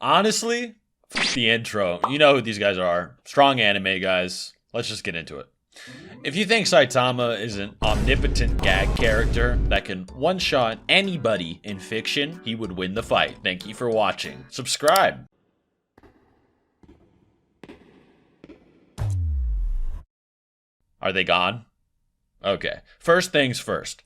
Honestly, the intro. You know who these guys are. Strong anime guys. Let's just get into it. If you think Saitama is an omnipotent gag character that can one-shot anybody in fiction, he would win the fight. Thank you for watching. Subscribe. Are they gone? Okay. First things first.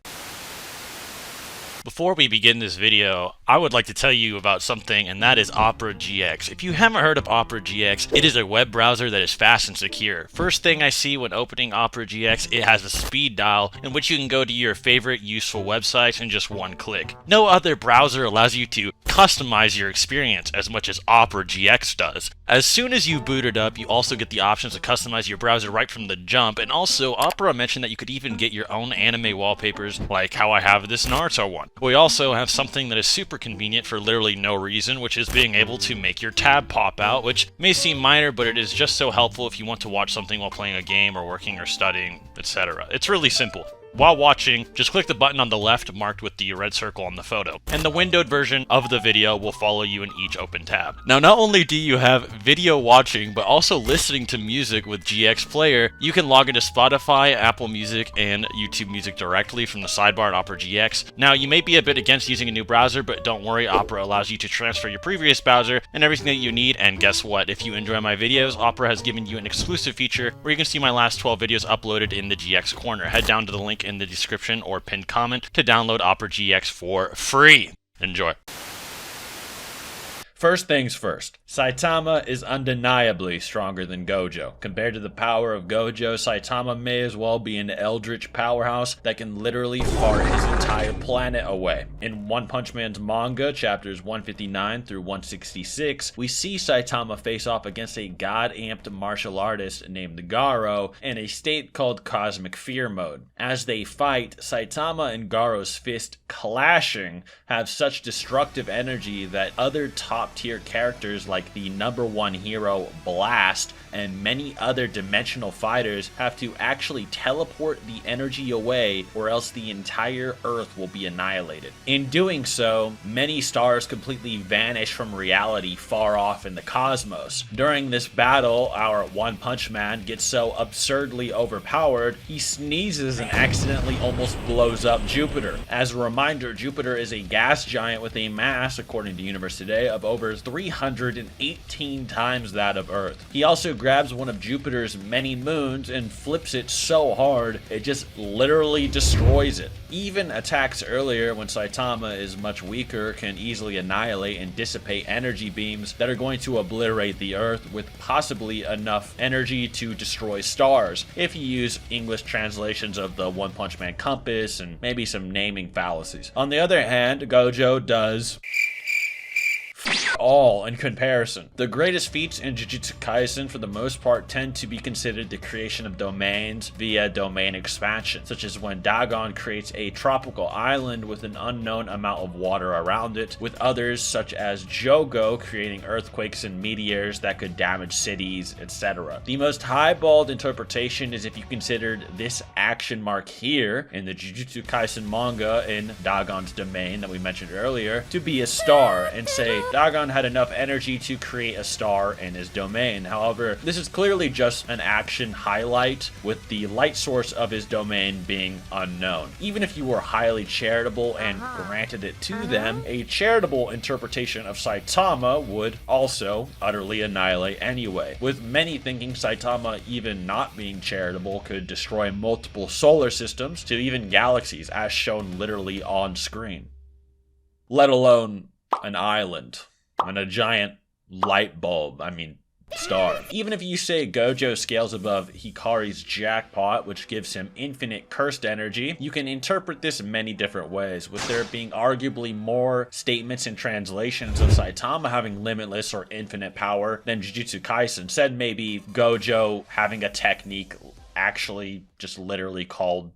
Before we begin this video, I would like to tell you about something, and that is Opera GX. If you haven't heard of Opera GX, it is a web browser that is fast and secure. First thing I see when opening Opera GX, it has a speed dial in which you can go to your favorite useful websites in just one click. No other browser allows you to customize your experience as much as Opera GX does. As soon as you boot it up, you also get the options to customize your browser right from the jump, and also Opera mentioned that you could even get your own anime wallpapers, like how I have this Naruto one. We also have something that is super convenient for literally no reason, which is being able to make your tab pop out, which may seem minor, but it is just so helpful if you want to watch something while playing a game or working or studying, etc. It's really simple. While watching, just click the button on the left marked with the red circle on the photo, and the windowed version of the video will follow you in each open tab. Now, not only do you have video watching, but also listening to music with GX Player, you can log into Spotify, Apple Music, and YouTube Music directly from the sidebar at Opera GX. Now, you may be a bit against using a new browser, but don't worry, Opera allows you to transfer your previous browser and everything that you need, and guess what? If you enjoy my videos, Opera has given you an exclusive feature where you can see my last 12 videos uploaded in the GX corner. Head down to the link in the description or pinned comment to download Opera GX for free. Enjoy. First things first, Saitama is undeniably stronger than Gojo. Compared to the power of Gojo, Saitama may as well be an eldritch powerhouse that can literally fart his entire planet away. In One Punch Man's manga, chapters 159 through 166, we see Saitama face off against a god-amped martial artist named Garo in a state called Cosmic Fear Mode. As they fight, Saitama and Garo's fist clashing have such destructive energy that other top-tier characters like the #1 hero Blast and many other dimensional fighters have to actually teleport the energy away, or else the entire Earth will be annihilated. In doing so, many stars completely vanish from reality far off in the cosmos. During this battle, our One Punch Man gets so absurdly overpowered, he sneezes and accidentally almost blows up Jupiter. As a reminder, Jupiter is a gas giant with a mass, according to Universe Today, of over 318 times that of Earth. He also grabs one of Jupiter's many moons and flips it so hard, it just literally destroys it. Even attacks earlier when Saitama is much weaker can easily annihilate and dissipate energy beams that are going to obliterate the Earth with possibly enough energy to destroy stars, if you use English translations of the One Punch Man compass and maybe some naming fallacies. On the other hand, Gojo does all in comparison. The greatest feats in Jujutsu Kaisen for the most part tend to be considered the creation of domains via domain expansion, such as when Dagon creates a tropical island with an unknown amount of water around it, with others such as Jogo creating earthquakes and meteors that could damage cities, etc. The most highballed interpretation is if you considered this action mark here in the Jujutsu Kaisen manga in Dagon's domain that we mentioned earlier to be a star, and say Dagon had enough energy to create a star in his domain. However, this is clearly just an action highlight, with the light source of his domain being unknown. Even if you were highly charitable and granted it to them, a charitable interpretation of Saitama would also utterly annihilate anyway, with many thinking Saitama, even not being charitable, could destroy multiple solar systems to even galaxies, as shown literally on screen. Let alone an island and a giant light bulb, star. Even if you say Gojo scales above Hikari's jackpot, which gives him infinite cursed energy, you can interpret this in many different ways, with there being arguably more statements and translations of Saitama having limitless or infinite power than Jujutsu Kaisen. Said maybe Gojo having a technique actually just literally called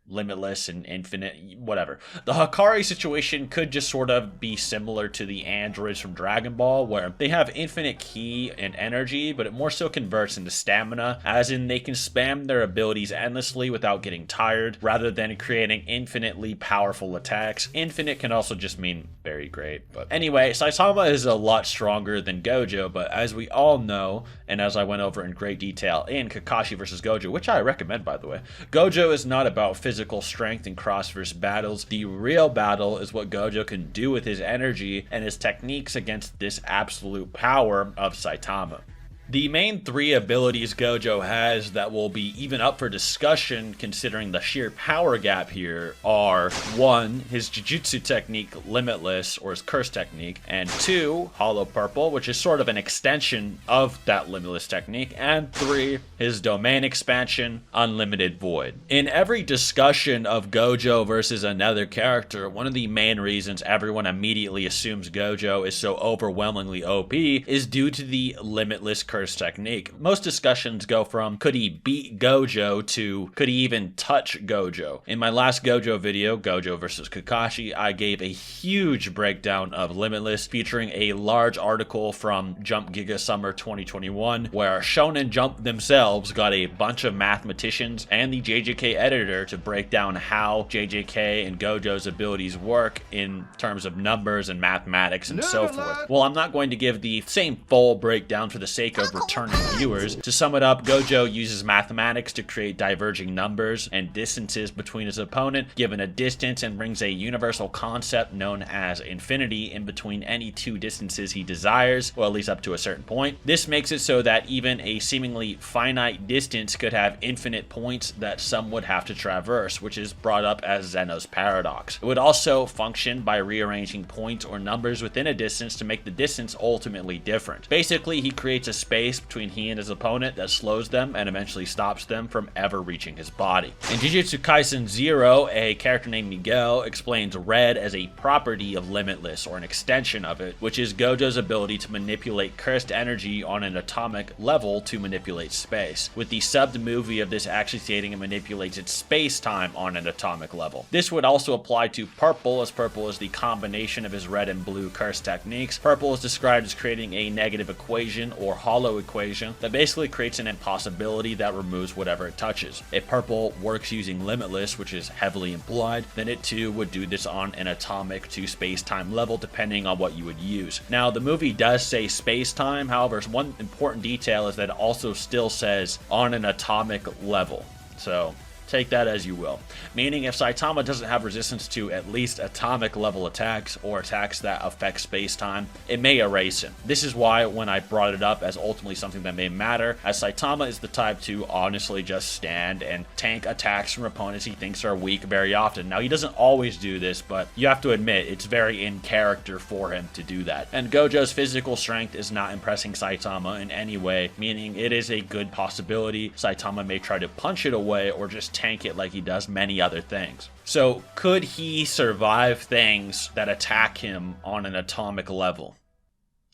limitless and infinite, whatever. The Hikari situation could just sort of be similar to the androids from Dragon Ball, where they have infinite ki and energy, but it more so converts into stamina, as in they can spam their abilities endlessly without getting tired, rather than creating infinitely powerful attacks. Infinite can also just mean very great. But anyway, Saitama is a lot stronger than Gojo, but as we all know, and as I went over in great detail in Kakashi vs. Gojo, which I recommend by the way, Gojo is not about physical strength and cross-verse battles. The real battle is what Gojo can do with his energy and his techniques against this absolute power of Saitama. The main three abilities Gojo has that will be even up for discussion considering the sheer power gap here are 1. His Jujutsu technique Limitless, or his curse technique, and 2. Hollow Purple, which is sort of an extension of that Limitless technique, and 3. His domain expansion Unlimited Void. In every discussion of Gojo versus another character, one of the main reasons everyone immediately assumes Gojo is so overwhelmingly OP is due to the Limitless curse technique. Most discussions go from could he beat Gojo to could he even touch Gojo. In my last Gojo video, Gojo vs. Kakashi, I gave a huge breakdown of Limitless featuring a large article from Jump Giga Summer 2021 where Shonen Jump themselves got a bunch of mathematicians and the JJK editor to break down how JJK and Gojo's abilities work in terms of numbers and mathematics and so forth. Well, I'm not going to give the same full breakdown for the sake of returning viewers. To sum it up, Gojo uses mathematics to create diverging numbers and distances between his opponent given a distance, and brings a universal concept known as infinity in between any two distances he desires, or at least up to a certain point. This makes it so that even a seemingly finite distance could have infinite points that some would have to traverse, which is brought up as Zeno's paradox. It would also function by rearranging points or numbers within a distance to make the distance ultimately different. Basically, he creates a space between he and his opponent that slows them and eventually stops them from ever reaching his body. In Jujutsu Kaisen 0, a character named Miguel explains red as a property of Limitless, or an extension of it, which is Gojo's ability to manipulate cursed energy on an atomic level to manipulate space, with the subbed movie of this actually stating it manipulates its space-time on an atomic level. This would also apply to purple, as purple is the combination of his red and blue curse techniques. Purple is described as creating a negative equation or hollow equation that basically creates an impossibility that removes whatever it touches. If purple works using Limitless, which is heavily implied, then it too would do this on an atomic to space-time level depending on what you would use. Now, the movie does say space-time, however, one important detail is that it also still says on an atomic level. So take that as you will. Meaning if Saitama doesn't have resistance to at least atomic level attacks or attacks that affect space-time, it may erase him. This is why when I brought it up as ultimately something that may matter, as Saitama is the type to honestly just stand and tank attacks from opponents he thinks are weak very often. Now, he doesn't always do this, but you have to admit it's very in character for him to do that. And Gojo's physical strength is not impressing Saitama in any way, meaning it is a good possibility Saitama may try to punch it away or just tank it like he does many other things. So could he survive things that attack him on an atomic level?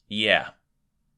Yeah.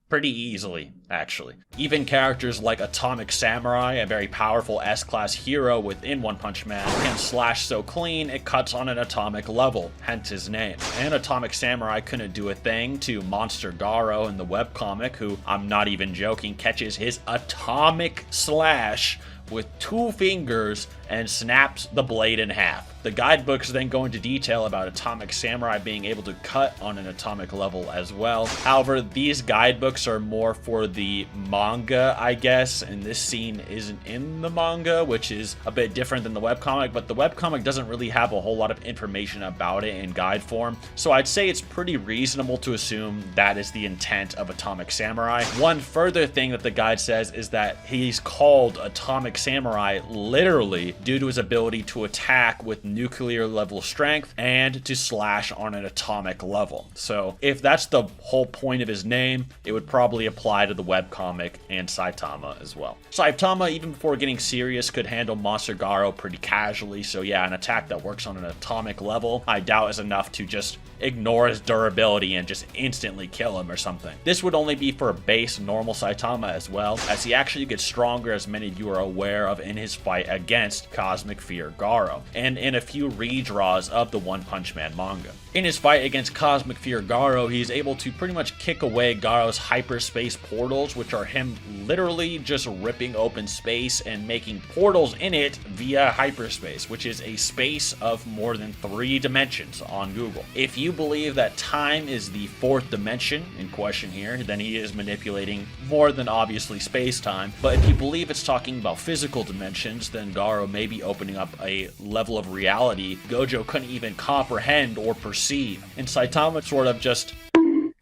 Pretty easily, actually. Even characters like Atomic Samurai, a very powerful S-class hero within One Punch Man, can slash so clean it cuts on an atomic level, hence his name. And Atomic Samurai couldn't do a thing to Monster Garo in the webcomic, who, I'm not even joking, catches his atomic slash with 2 fingers and snaps the blade in half. The guidebooks then go into detail about Atomic Samurai being able to cut on an atomic level as well. However, these guidebooks are more for the manga, I guess, and this scene isn't in the manga, which is a bit different than the webcomic, but the webcomic doesn't really have a whole lot of information about it in guide form, so I'd say it's pretty reasonable to assume that is the intent of Atomic Samurai. One further thing that the guide says is that he's called Atomic Samurai literally due to his ability to attack with nuclear level strength and to slash on an atomic level. So if that's the whole point of his name, it would probably apply to the webcomic and Saitama as well. Saitama, even before getting serious, could handle Monster Garo pretty casually, so yeah, an attack that works on an atomic level I doubt is enough to just ignore his durability and just instantly kill him or something. This would only be for base normal Saitama as well, as he actually gets stronger, as many of you are aware of, in his fight against Cosmic Fear Garo, and in a few redraws of the One Punch Man manga. In his fight against Cosmic Fear Garo, he's able to pretty much kick away Garo's hyperspace portals, which are him literally just ripping open space and making portals in it via hyperspace, which is a space of more than 3 dimensions on Google. If you believe that time is the 4th dimension in question here, then he is manipulating more than obviously space-time. But if you believe it's talking about physical dimensions, then Garo may be opening up a level of reality Gojo couldn't even comprehend or perceive, and Saitama sort of just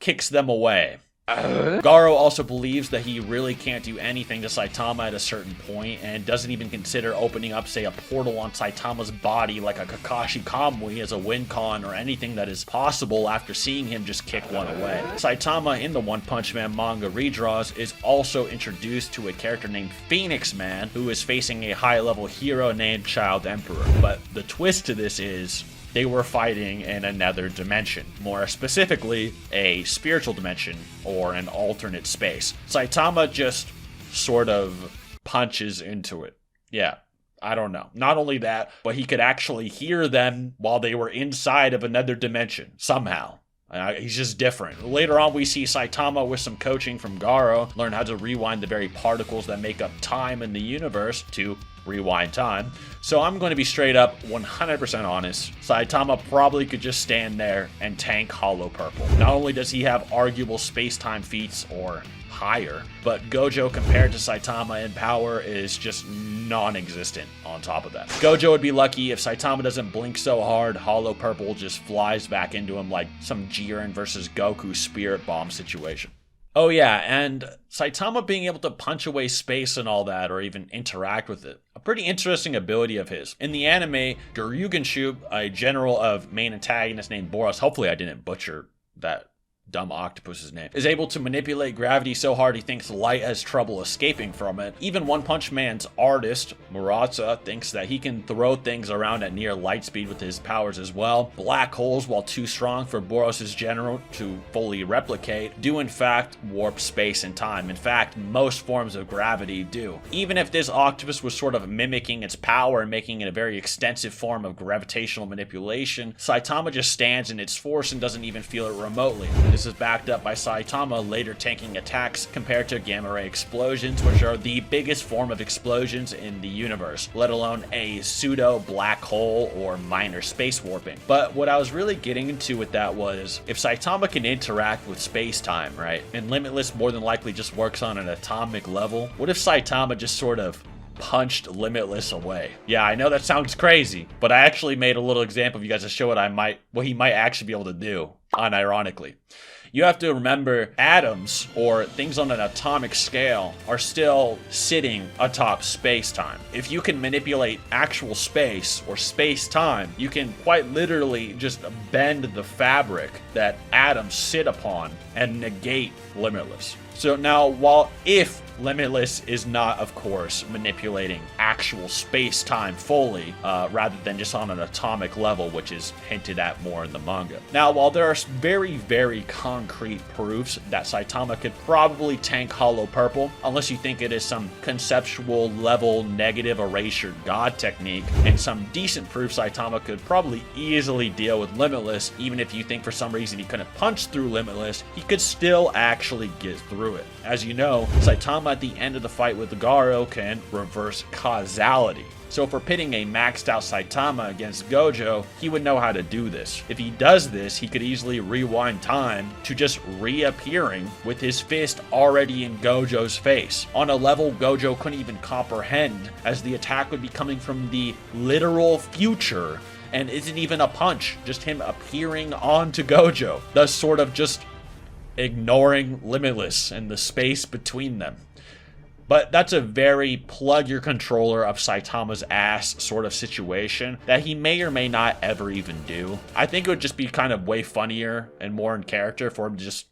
kicks them away. Garo also believes that he really can't do anything to Saitama at a certain point, and doesn't even consider opening up, say, a portal on Saitama's body like a Kakashi Kamui as a win con or anything that is possible after seeing him just kick one away. Saitama in the One Punch Man manga redraws is also introduced to a character named Phoenix Man, who is facing a high-level hero named Child Emperor. But the twist to this is they were fighting in another dimension, more specifically a spiritual dimension or an alternate space. Saitama just sort of punches into it. Yeah, I don't know. Not only that, but he could actually hear them while they were inside of another dimension somehow. He's just different. Later on, we see Saitama, with some coaching from Garo, learn how to rewind the very particles that make up time in the universe to rewind time. So I'm going to be straight up 100% honest. Saitama probably could just stand there and tank Hollow Purple. Not only does he have arguable space-time feats or higher, but Gojo compared to Saitama in power is just non-existent on top of that. Gojo would be lucky if Saitama doesn't blink so hard, Hollow Purple just flies back into him like some Jiren versus Goku Spirit Bomb situation. Oh yeah, and Saitama being able to punch away space and all that, or even interact with it. A pretty interesting ability of his. In the anime, Gyurugenshu, a general of main antagonist named Boros, hopefully I didn't butcher that dumb octopus's name, is able to manipulate gravity so hard he thinks light has trouble escaping from it. Even One Punch Man's artist, Murata, thinks that he can throw things around at near light speed with his powers as well. Black holes, while too strong for Boros' general to fully replicate, do in fact warp space and time. In fact, most forms of gravity do. Even if this octopus was sort of mimicking its power and making it a very extensive form of gravitational manipulation, Saitama just stands in its force and doesn't even feel it remotely. This is backed up by Saitama later tanking attacks compared to gamma ray explosions, which are the biggest form of explosions in the universe, let alone a pseudo black hole or minor space warping. But what I was really getting into with that was, if Saitama can interact with space-time, right, and Limitless more than likely just works on an atomic level, what if Saitama just sort of punched Limitless away? Yeah, I know that sounds crazy, but I actually made a little example of you guys to show what he might actually be able to do, unironically. You have to remember, atoms, or things on an atomic scale, are still sitting atop space-time. If you can manipulate actual space, or space-time, you can quite literally just bend the fabric that atoms sit upon and negate Limitless. So now, if Limitless is not, of course, manipulating actual space-time fully, rather than just on an atomic level, which is hinted at more in the manga. Now, while there are very, very concrete proofs that Saitama could probably tank Hollow Purple, unless you think it is some conceptual level negative erasure god technique, and some decent proof Saitama could probably easily deal with Limitless, even if you think for some reason he couldn't punch through Limitless, he could still actually get through it. As you know, Saitama at the end of the fight with Garo can reverse causality. So if we're pitting a maxed out Saitama against Gojo, he would know how to do this. If he does this, he could easily rewind time to just reappearing with his fist already in Gojo's face, on a level Gojo couldn't even comprehend, as the attack would be coming from the literal future and isn't even a punch, just him appearing onto Gojo, thus sort of just ignoring Limitless and the space between them. But that's a very plug your controller up Saitama's ass sort of situation that he may or may not ever even do. I think it would just be kind of way funnier and more in character for him to just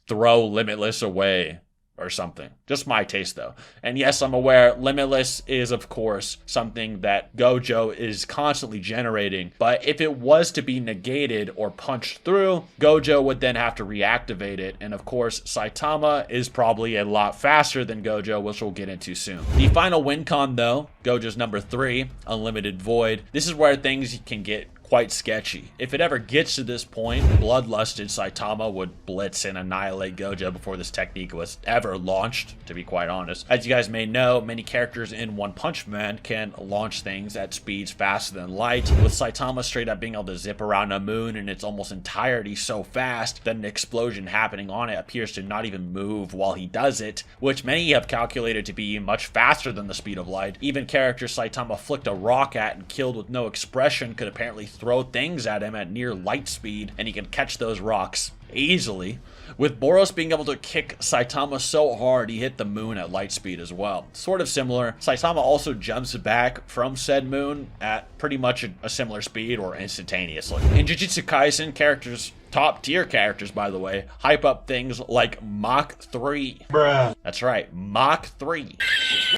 throw Limitless away or something. Just my taste though. And yes, I'm aware Limitless is of course something that Gojo is constantly generating, but if it was to be negated or punched through, Gojo would then have to reactivate it, and of course Saitama is probably a lot faster than Gojo, which we'll get into soon. The final win con though, Gojo's number 3, Unlimited Void. This is where things can get quite sketchy. If it ever gets to this point, bloodlusted Saitama would blitz and annihilate Gojo before this technique was ever launched, to be quite honest. As you guys may know, many characters in One Punch Man can launch things at speeds faster than light, with Saitama straight up being able to zip around a moon in its almost entirety so fast that an explosion happening on it appears to not even move while he does it, which many have calculated to be much faster than the speed of light. Even characters Saitama flicked a rock at and killed with no expression could apparently throw things at him at near light speed, and he can catch those rocks easily. With Boros being able to kick Saitama so hard he hit the moon at light speed as well. Sort of similar, Saitama also jumps back from said moon at pretty much a similar speed or instantaneously. In Jujutsu Kaisen, characters, top tier characters by the way, hype up things like Mach 3. Bruh. That's right, Mach 3.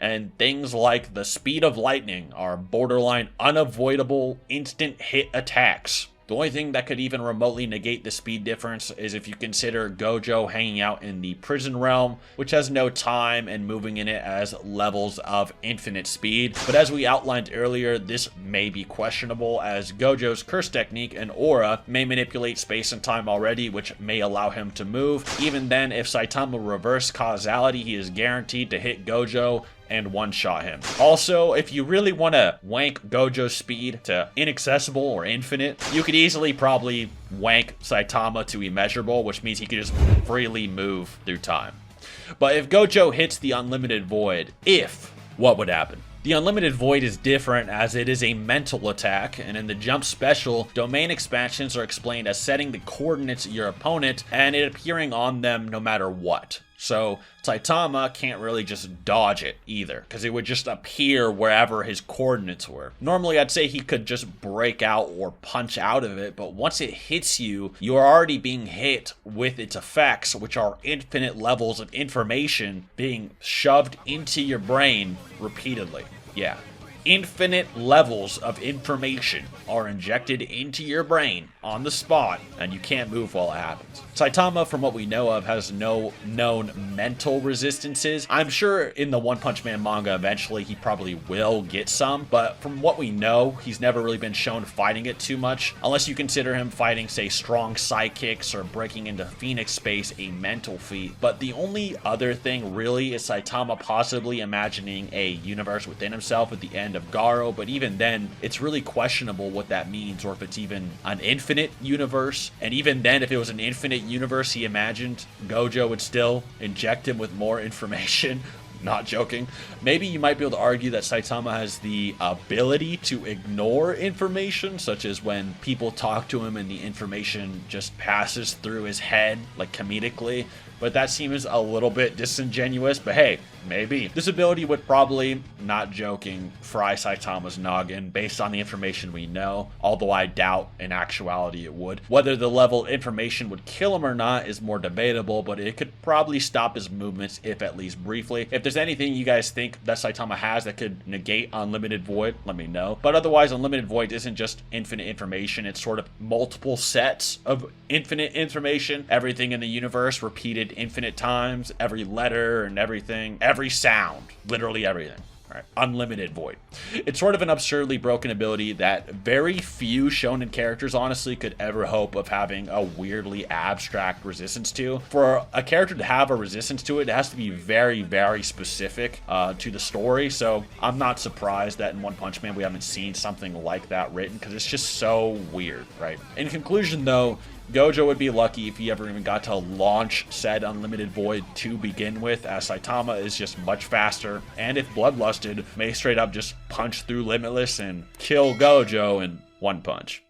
And things like the speed of lightning are borderline unavoidable instant hit attacks. The only thing that could even remotely negate the speed difference is if you consider Gojo hanging out in the prison realm, which has no time and moving in it as levels of infinite speed. But as we outlined earlier, this may be questionable as Gojo's curse technique and aura may manipulate space and time already, which may allow him to move. Even then, if Saitama reversed causality, he is guaranteed to hit Gojo and one-shot him. Also, if you really want to wank Gojo's speed to inaccessible or infinite, you could easily probably wank Saitama to immeasurable, which means he could just freely move through time. But if Gojo hits the Unlimited Void, what would happen? The Unlimited Void is different as it is a mental attack, and in the Jump Special, domain expansions are explained as setting the coordinates of your opponent and it appearing on them no matter what. So Saitama can't really just dodge it either, because it would just appear wherever his coordinates were. Normally I'd say he could just break out or punch out of it, but once it hits you, you are already being hit with its effects, which are infinite levels of information being shoved into your brain repeatedly. Yeah. Infinite levels of information are injected into your brain on the spot, and you can't move while it happens. Saitama, from what we know of, has no known mental resistances. I'm sure in the One Punch Man manga eventually he probably will get some, but from what we know, he's never really been shown fighting it too much, unless you consider him fighting, say, strong sidekicks or breaking into Phoenix space a mental feat. But the only other thing really is Saitama possibly imagining a universe within himself at the end of Garo, but even then, it's really questionable what that means, or if it's even an infinite universe. And even then, if it was an infinite universe he imagined, Gojo would still inject him with more information. Not joking. Maybe you might be able to argue that Saitama has the ability to ignore information, such as when people talk to him and the information just passes through his head, like comedically. But that seems a little bit disingenuous, but hey, maybe. This ability would probably, not joking, fry Saitama's noggin based on the information we know, although I doubt in actuality it would. Whether the level of information would kill him or not is more debatable, but it could probably stop his movements, if at least briefly. If there's anything you guys think that Saitama has that could negate Unlimited Void, let me know. But otherwise, Unlimited Void isn't just infinite information, it's sort of multiple sets of infinite information. Everything in the universe repeated infinite times, every letter and everything, every sound, literally everything. All right, Unlimited Void. It's sort of an absurdly broken ability that very few shonen characters honestly could ever hope of having a weirdly abstract resistance to. For a character to have a resistance to it, it has to be very, very specific to the story. So I'm not surprised that in One Punch Man we haven't seen something like that written, because it's just so weird, right? In conclusion though, Gojo would be lucky if he ever even got to launch said Unlimited Void to begin with, as Saitama is just much faster, and if bloodlusted, may straight up just punch through Limitless and kill Gojo in one punch.